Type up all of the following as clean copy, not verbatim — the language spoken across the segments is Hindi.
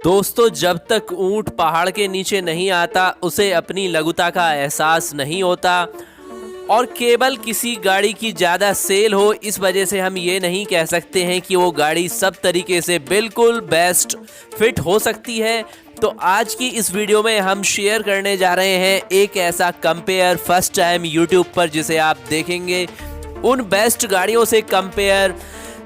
दोस्तों, जब तक ऊंट पहाड़ के नीचे नहीं आता उसे अपनी लघुता का एहसास नहीं होता। और केवल किसी गाड़ी की ज़्यादा सेल हो इस वजह से हम ये नहीं कह सकते हैं कि वो गाड़ी सब तरीके से बिल्कुल बेस्ट फिट हो सकती है। तो आज की इस वीडियो में हम शेयर करने जा रहे हैं एक ऐसा कंपेयर फर्स्ट टाइम यूट्यूब पर जिसे आप देखेंगे उन बेस्ट गाड़ियों से कंपेयर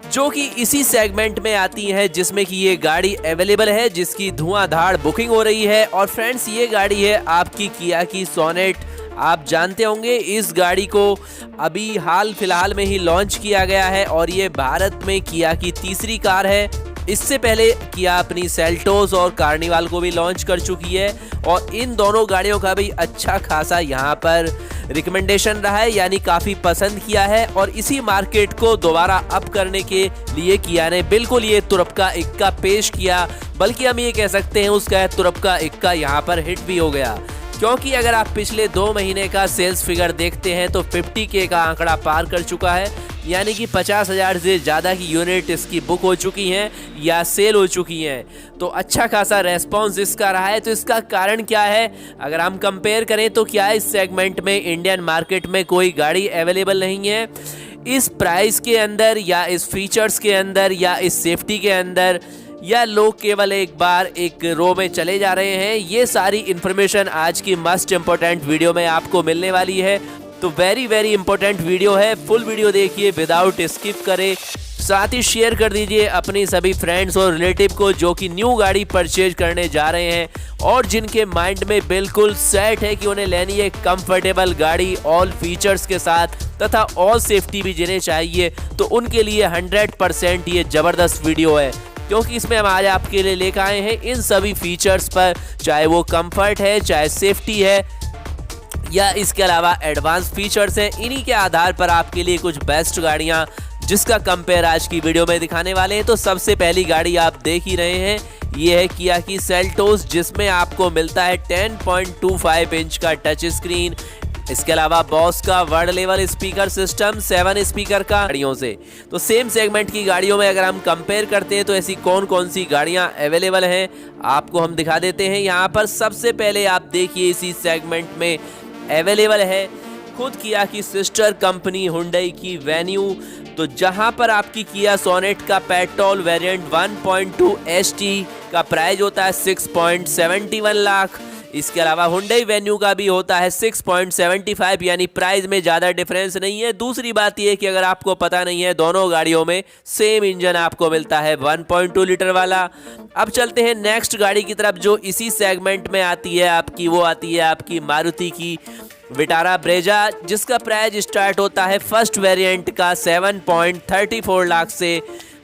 जो कि इसी सेगमेंट में आती है, जिसमें कि ये गाड़ी अवेलेबल है, जिसकी धुआंधार बुकिंग हो रही है। और फ्रेंड्स, ये गाड़ी है आपकी किया की सोनेट। आप जानते होंगे इस गाड़ी को अभी हाल फिलहाल में ही लॉन्च किया गया है और ये भारत में किया की तीसरी कार है। इससे पहले किया अपनी सेल्टोस और कार्निवाल को भी लॉन्च कर चुकी है और इन दोनों गाड़ियों का भी अच्छा खासा यहाँ पर रिकमेंडेशन रहा है, यानी काफ़ी पसंद किया है। और इसी मार्केट को दोबारा अप करने के लिए किया ने बिल्कुल ये तुरप का इक्का पेश किया, बल्कि हम ये कह सकते हैं उसका तुरप का इक्का यहाँ पर हिट भी हो गया। क्योंकि अगर आप पिछले 2 महीने का सेल्स फिगर देखते हैं तो 50K का आंकड़ा पार कर चुका है, यानी कि 50,000 से ज़्यादा की यूनिट इसकी बुक हो चुकी हैं या सेल हो चुकी हैं। तो अच्छा खासा रेस्पॉन्स इसका रहा है। तो इसका कारण क्या है, अगर हम कंपेयर करें तो क्या इस सेगमेंट में इंडियन मार्केट में कोई गाड़ी अवेलेबल नहीं है इस प्राइस के अंदर या इस फीचर्स के अंदर या इस सेफ्टी के अंदर, या लोग केवल एक बार एक रो में चले जा रहे हैं। ये सारी इन्फॉर्मेशन आज की मस्ट इम्पोर्टेंट वीडियो में आपको मिलने वाली है। तो वेरी इंपॉर्टेंट वीडियो है, फुल वीडियो देखिए विदाउट स्किप करें। साथ ही शेयर कर दीजिए अपनी सभी फ्रेंड्स और रिलेटिव को जो कि न्यू गाड़ी परचेज करने जा रहे हैं और जिनके माइंड में बिल्कुल सेट है कि उन्हें लेनी है कंफर्टेबल गाड़ी ऑल फीचर्स के साथ तथा ऑल सेफ्टी भी जिन्हें चाहिए। तो उनके लिए 100% ये ज़बरदस्त वीडियो है, क्योंकि इसमें हम आज आपके लिए लेकर आए हैं इन सभी फीचर्स पर, चाहे वो कंफर्ट है, चाहे सेफ्टी है या इसके अलावा एडवांस फीचर्स हैं। इन्हीं के आधार पर आपके लिए कुछ बेस्ट गाड़ियां जिसका कंपेयर आज की वीडियो में दिखाने वाले हैं। तो सबसे पहली गाड़ी आप देख ही रहे हैं, ये है किया की सेल्टोस, जिसमें आपको मिलता है 10.25 इंच का टच स्क्रीन। इसके अलावा बॉस का world level speaker system 7 speaker का गाड़ियों से। तो सेम सेगमेंट की गाड़ियों में अगर हम कंपेयर करते हैं तो ऐसी कौन कौन सी गाड़ियां अवेलेबल हैं आपको हम दिखा देते हैं। यहाँ पर सबसे पहले आप देखिए इसी सेगमेंट में अवेलेबल है खुद किया की सिस्टर कंपनी हुंडई की वेन्यू। तो जहां पर आपकी किया सोनेट का पेट्रोल वेरिएंट 1.2 ST का प्राइस होता है 6.71 लाख। इसके अलावा हुंडई वेन्यू का भी होता है 6.75, यानी प्राइस में ज़्यादा डिफरेंस नहीं है। दूसरी बात यह कि अगर आपको पता नहीं है, दोनों गाड़ियों में सेम इंजन आपको मिलता है 1.2 लीटर वाला। अब चलते हैं नेक्स्ट गाड़ी की तरफ जो इसी सेगमेंट में आती है आपकी, वो आती है आपकी मारुति की विटारा ब्रेजा, जिसका प्राइस स्टार्ट होता है फर्स्ट वेरिएंट का 7.34 लाख से।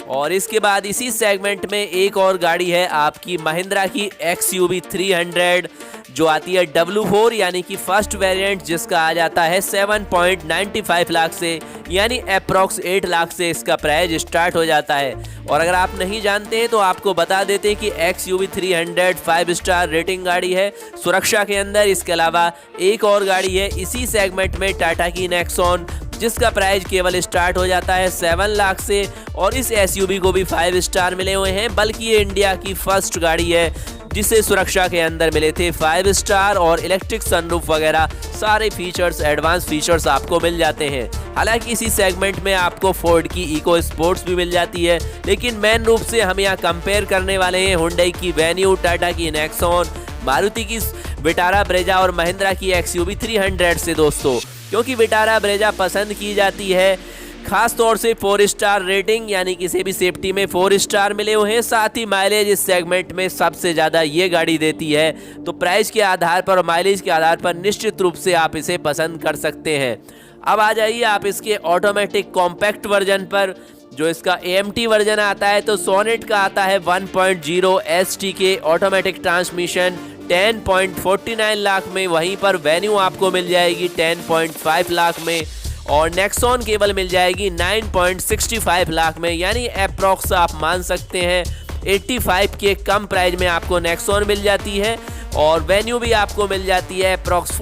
और इसके बाद इसी सेगमेंट में एक और गाड़ी है आपकी महिंद्रा की XUV 300 जो आती है W4, यानी कि फर्स्ट वेरिएंट, जिसका आ जाता है 7.95 लाख से, यानी अप्रॉक्स 8 लाख से इसका प्राइस स्टार्ट हो जाता है। और अगर आप नहीं जानते हैं तो आपको बता देते हैं कि XUV 300 5 स्टार रेटिंग गाड़ी है सुरक्षा के अंदर। इसके अलावा एक और गाड़ी है इसी सेगमेंट में टाटा की नेक्सॉन, जिसका प्राइस केवल स्टार्ट हो जाता है 7 लाख से। और इस SUV को भी 5 स्टार मिले हुए हैं, बल्कि ये इंडिया की फर्स्ट गाड़ी है जिसे सुरक्षा के अंदर मिले थे 5 स्टार और इलेक्ट्रिक सनरूफ वगैरह सारे फीचर्स, एडवांस फीचर्स आपको मिल जाते हैं। हालांकि इसी सेगमेंट में आपको फोर्ड की इको स्पोर्ट्स भी मिल जाती है, लेकिन मेन रूप से हम यहाँ कंपेयर करने वाले हैं हुंडई की वेन्यू, टाटा की नेक्सॉन, मारुति की विटारा ब्रेजा और महिंद्रा की XUV 300 से दोस्तों। क्योंकि विटारा ब्रेजा पसंद की जाती है खास तौर से 4 स्टार रेटिंग, यानी किसी भी सेफ्टी में 4 स्टार मिले हुए हैं। साथ ही माइलेज इस सेगमेंट में सबसे ज़्यादा ये गाड़ी देती है। तो प्राइस के आधार पर और माइलेज के आधार पर निश्चित रूप से आप इसे पसंद कर सकते हैं। अब आ जाइए आप इसके ऑटोमेटिक कॉम्पैक्ट वर्जन पर, जो इसका AMT वर्जन आता है। तो सोनेट का आता है 1.0 ST के ऑटोमेटिक ट्रांसमिशन 10.49 लाख में, वहीं पर वेन्यू आपको मिल जाएगी 10.5 लाख में और नेक्सॉन केबल मिल जाएगी 9.65 लाख में, यानी अप्रॉक्स आप मान सकते हैं 85 के कम प्राइस में आपको नेक्सॉन मिल जाती है और वेन्यू भी आपको मिल जाती है अप्रॉक्स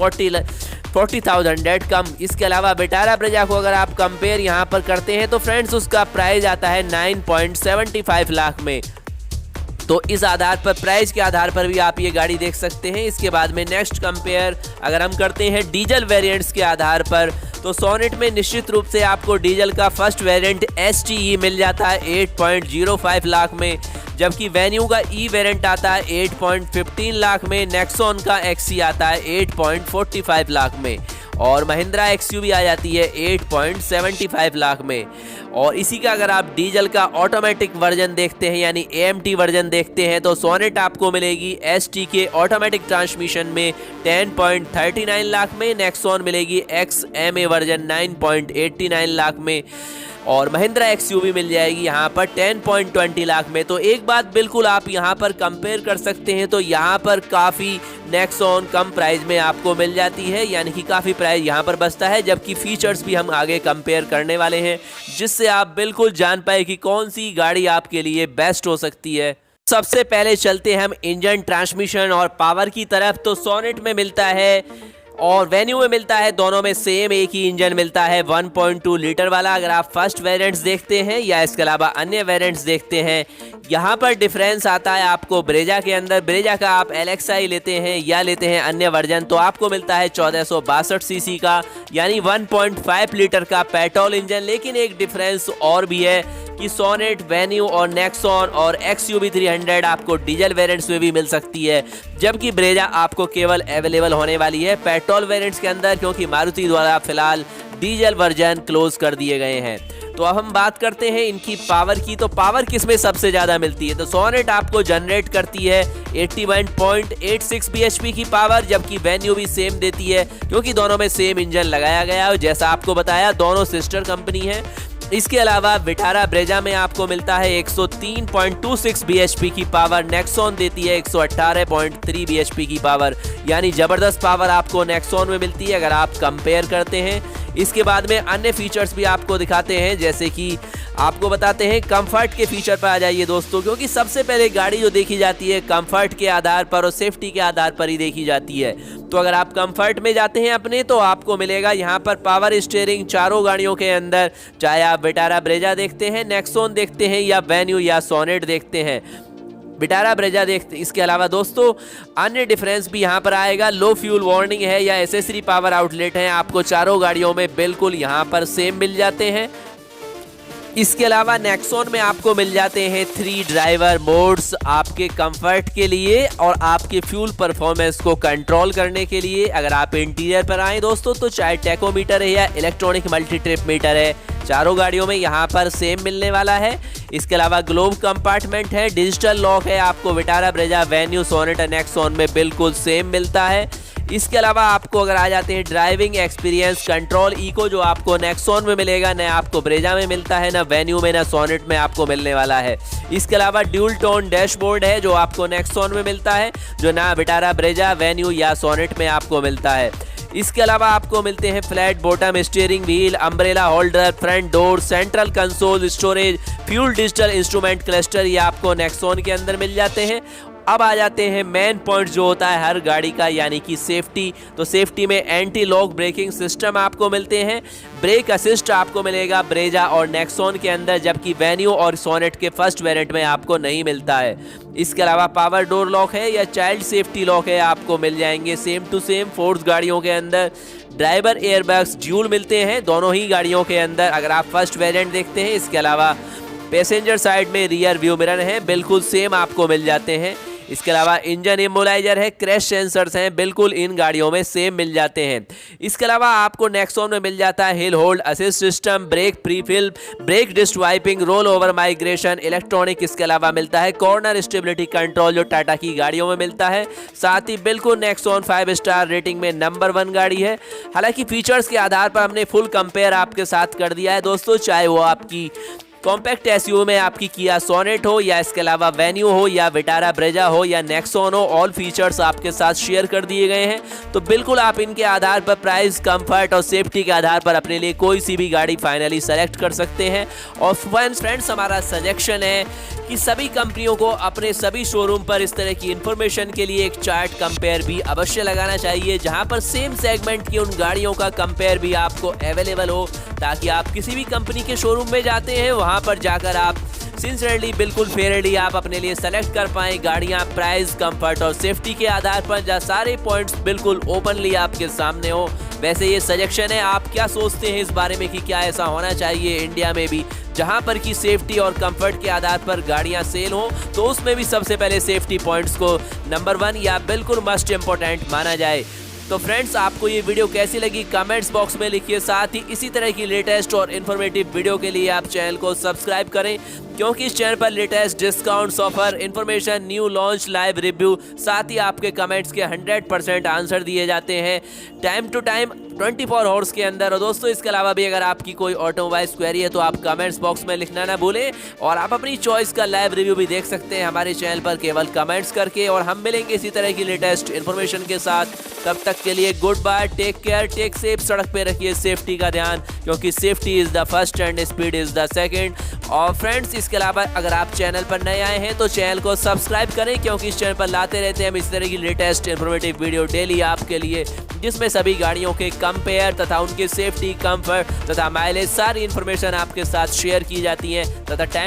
40,000 कम। इसके अलावा विटारा ब्रेजा को अगर आप कंपेयर यहाँ पर करते हैं तो फ्रेंड्स उसका प्राइस आता है 9.75 लाख में। तो इस आधार पर, प्राइस के आधार पर भी आप ये गाड़ी देख सकते हैं। इसके बाद में नेक्स्ट कंपेयर अगर हम करते हैं डीजल वेरिएंट्स के आधार पर, तो सोनेट में निश्चित रूप से आपको डीजल का फर्स्ट वेरिएंट STE मिल जाता है 8.05 लाख में, जबकि वेन्यू का ई वेरिएंट आता है 8.15 लाख में, नेक्सॉन का XE आता है 8.45 लाख में, और महिंद्रा XUV आ जाती है 8.75 लाख में। और इसी का अगर आप डीजल का ऑटोमेटिक वर्जन देखते हैं यानी AMT वर्जन देखते हैं, तो सोनेट आपको मिलेगी ST के ऑटोमेटिक ट्रांसमिशन में 10.39 लाख में, नेक्सॉन मिलेगी XMA वर्जन 9.89 लाख में, और महिंद्रा XUV मिल जाएगी यहाँ पर 10.20 लाख में। तो एक बात बिल्कुल आप यहाँ पर कंपेयर कर सकते हैं, तो यहाँ पर काफ़ी नेक्सॉन कम प्राइस में आपको मिल जाती है, यानी कि काफ़ी प्राइस यहाँ पर बचता है, जबकि फीचर्स भी हम आगे कंपेयर करने वाले हैं, जिससे आप बिल्कुल जान पाए कि कौन सी गाड़ी आपके लिए बेस्ट हो सकती है। सबसे पहले चलते हैं हम इंजन, ट्रांसमिशन और पावर की तरफ। तो सोनेट में मिलता है और वेन्यू में मिलता है, दोनों में सेम एक ही इंजन मिलता है 1.2 लीटर वाला। अगर आप फर्स्ट वेरिएंट्स देखते हैं या इसके अलावा अन्य वेरिएंट्स देखते हैं, यहाँ पर डिफरेंस आता है आपको ब्रेजा के अंदर। ब्रेजा का आप LXI लेते हैं या लेते हैं अन्य वर्जन, तो आपको मिलता है 1462 सीसी का यानी 1.5 लीटर का पेट्रोल इंजन। लेकिन एक डिफरेंस और भी है कि सोनेट, वेन्यू और नेक्सॉन और XUV 300 आपको डीजल वेरिएंट्स में भी मिल सकती है, जबकि ब्रेजा आपको केवल अवेलेबल होने वाली है पेट्रोल वेरिएंट्स के अंदर, क्योंकि मारुति द्वारा फिलहाल डीजल वर्जन क्लोज कर दिए गए हैं। तो अब हम बात करते हैं इनकी पावर की। तो पावर किसमें सबसे ज़्यादा मिलती है, तो सोनेट आपको जनरेट करती है 81.86 bhp की पावर, जबकि वेन्यू भी सेम देती है, क्योंकि दोनों में सेम इंजन लगाया गया है। जैसा आपको बताया, दोनों सिस्टर कंपनी है। इसके अलावा विटारा ब्रेजा में आपको मिलता है 103.26 bhp की पावर, नेक्सॉन देती है 118.3 bhp की पावर, यानी ज़बरदस्त पावर आपको नेक्सॉन में मिलती है अगर आप कंपेयर करते हैं। इसके बाद में अन्य फीचर्स भी आपको दिखाते हैं, जैसे कि आपको बताते हैं कंफर्ट के फीचर पर आ जाइए दोस्तों, क्योंकि सबसे पहले गाड़ी जो देखी जाती है कंफर्ट के आधार पर और सेफ्टी के आधार पर ही देखी जाती है। तो अगर आप कंफर्ट में जाते हैं अपने, तो आपको मिलेगा यहाँ पर पावर स्टीयरिंग चारों गाड़ियों के अंदर, चाहे आप विटारा ब्रेजा देखते हैं, नेक्सॉन देखते हैं या वेन्यू या सोनेट देखते हैं, विटारा ब्रेजा देखते। इसके अलावा दोस्तों अन्य डिफरेंस भी यहाँ पर आएगा, लो फ्यूल वार्निंग है या एसेसरी पावर आउटलेट है, आपको चारों गाड़ियों में बिल्कुल यहाँ पर सेम मिल जाते हैं। इसके अलावा नेक्सॉन में आपको मिल जाते हैं 3 ड्राइवर मोड्स आपके कंफर्ट के लिए और आपके फ्यूल परफॉर्मेंस को कंट्रोल करने के लिए। अगर आप इंटीरियर पर आए दोस्तों, तो चाहे टैकोमीटर है या इलेक्ट्रॉनिक मल्टी ट्रिप मीटर है, चारों गाड़ियों में यहाँ पर सेम मिलने वाला है। इसके अलावा ग्लोब कंपार्टमेंट है, डिजिटल लॉक है, आपको विटारा ब्रेजा, वेन्यू, सोनेट और नेक्सॉन में बिल्कुल सेम मिलता है। इसके अलावा आपको अगर आ जाते हैं ड्राइविंग एक्सपीरियंस कंट्रोल इको, जो आपको नेक्सॉन में मिलेगा, न आपको ब्रेजा में मिलता है, न वेन्यू में, न सोनेट में आपको मिलने वाला है। इसके अलावा ड्यूल टोन डैशबोर्ड है, जो आपको नेक्सॉन में मिलता है, जो ना विटारा ब्रेजा, वेन्यू या सोनेट में आपको मिलता है। इसके अलावा आपको मिलते हैं flat bottom steering wheel, umbrella holder, front door, central console, storage, fuel digital instrument cluster, ये आपको नेक्सॉन के अंदर मिल जाते हैं। अब आ जाते हैं मेन पॉइंट जो होता है हर गाड़ी का, यानी कि सेफ्टी। तो सेफ्टी में एंटी लॉक ब्रेकिंग सिस्टम आपको मिलते हैं, ब्रेक असिस्ट आपको मिलेगा ब्रेजा और नेक्सॉन के अंदर, जबकि वेन्यू और सोनेट के फर्स्ट वेरिएंट में आपको नहीं मिलता है। इसके अलावा पावर डोर लॉक है या चाइल्ड सेफ्टी लॉक है, आपको मिल जाएंगे सेम टू सेम फोर्स गाड़ियों के अंदर। ड्राइवर एयरबैग्स ड्यूल मिलते हैं दोनों ही गाड़ियों के अंदर, अगर आप फर्स्ट वेरिएंट देखते हैं। इसके अलावा पैसेंजर साइड में रियर व्यू मिरर है, बिल्कुल सेम आपको मिल जाते हैं। इसके अलावा इंजन इमोलाइजर है, क्रैश सेंसर्स हैं, बिल्कुल इन गाड़ियों में सेम मिल जाते हैं। इसके अलावा आपको नेक्सॉन में मिल जाता है hill hold assist system, brake prefill, brake disc wiping, roll over migration, electronic. इसके अलावा मिलता है कॉर्नर स्टेबिलिटी कंट्रोल, जो टाटा की गाड़ियों में मिलता है। साथ ही बिल्कुल नेक्सॉन 5 स्टार रेटिंग में नंबर 1 गाड़ी है। हालांकि फीचर्स के आधार पर हमने फुल कंपेयर आपके साथ कर दिया है दोस्तों, चाहे वो आपकी कॉम्पैक्ट एसयूवी में आपकी किया सोनेट हो या इसके अलावा वेन्यू हो या विटारा ब्रेजा हो या नेक्सॉन हो, ऑल फीचर्स आपके साथ शेयर कर दिए गए हैं। तो बिल्कुल आप इनके आधार पर प्राइस, कंफर्ट और सेफ्टी के आधार पर अपने लिए कोई सी भी गाड़ी फाइनली सेलेक्ट कर सकते हैं। और फ्रेंड्स हमारा सजेशन है कि सभी कंपनियों को अपने सभी शोरूम पर इस तरह की इंफॉर्मेशन के लिए एक चार्ट कंपेयर भी अवश्य लगाना चाहिए, जहां पर सेम सेगमेंट की उन गाड़ियों का कंपेयर भी आपको अवेलेबल हो, ताकि आप किसी भी कंपनी के शोरूम में जाते हैं वहां पर जाकर आप सिंसियरली बिल्कुल फेयरली आप अपने लिए सेलेक्ट कर पाए गाड़ियां प्राइस, कंफर्ट और सेफ्टी के आधार पर, जहां सारे पॉइंट्स बिल्कुल ओपनली आपके सामने हो। वैसे ये सजेशन है, आप क्या सोचते हैं इस बारे में कि क्या ऐसा होना चाहिए इंडिया में भी, जहां पर की सेफ्टी और कंफर्ट के आधार पर गाड़ियां सेल हो, तो उसमें भी सबसे पहले सेफ्टी पॉइंट्स को नंबर 1 या बिल्कुल मस्ट इंपॉर्टेंट माना जाए। तो फ्रेंड्स, आपको ये वीडियो कैसी लगी कमेंट्स बॉक्स में लिखिए। साथ ही इसी तरह की लेटेस्ट और इन्फॉर्मेटिव वीडियो के लिए आप चैनल को सब्सक्राइब करें, क्योंकि इस चैनल पर latest discounts, offer, information, new launch, live review, साथ ही आपके कमेंट्स के 100% आंसर दिए जाते हैं टाइम टू टाइम 24 आवर्स के अंदर। और दोस्तों, इसके अलावा भी अगर आपकी कोई ऑटोमोबाइल क्वेरी है तो आप कमेंट्स बॉक्स में लिखना ना भूलें, और आप अपनी चॉइस का लाइव रिव्यू भी देख सकते हैं हमारे चैनल पर केवल कमेंट्स करके। और हम मिलेंगे इसी तरह की लेटेस्ट इन्फॉर्मेशन के साथ। तब तक के लिए goodbye, take care, take safe, सड़क पे रखिए सेफ्टी का ध्यान, क्योंकि safety is the first and speed is the second. और फ्रेंड्स, इसके अलावा अगर आप चैनल पर नए आए हैं तो चैनल को सब्सक्राइब करें, क्योंकि इस चैनल पर लाते रहते हैं हम इस तरह की लेटेस्ट इन्फॉर्मेटिव वीडियो डेली आपके लिए, जिसमें सभी गाड़ियों के कंपेयर तथा उनके सेफ्टी, कंफर्ट तथा माइलेज सारी इन्फॉर्मेशन आपके साथ शेयर की जाती है तथा टाइम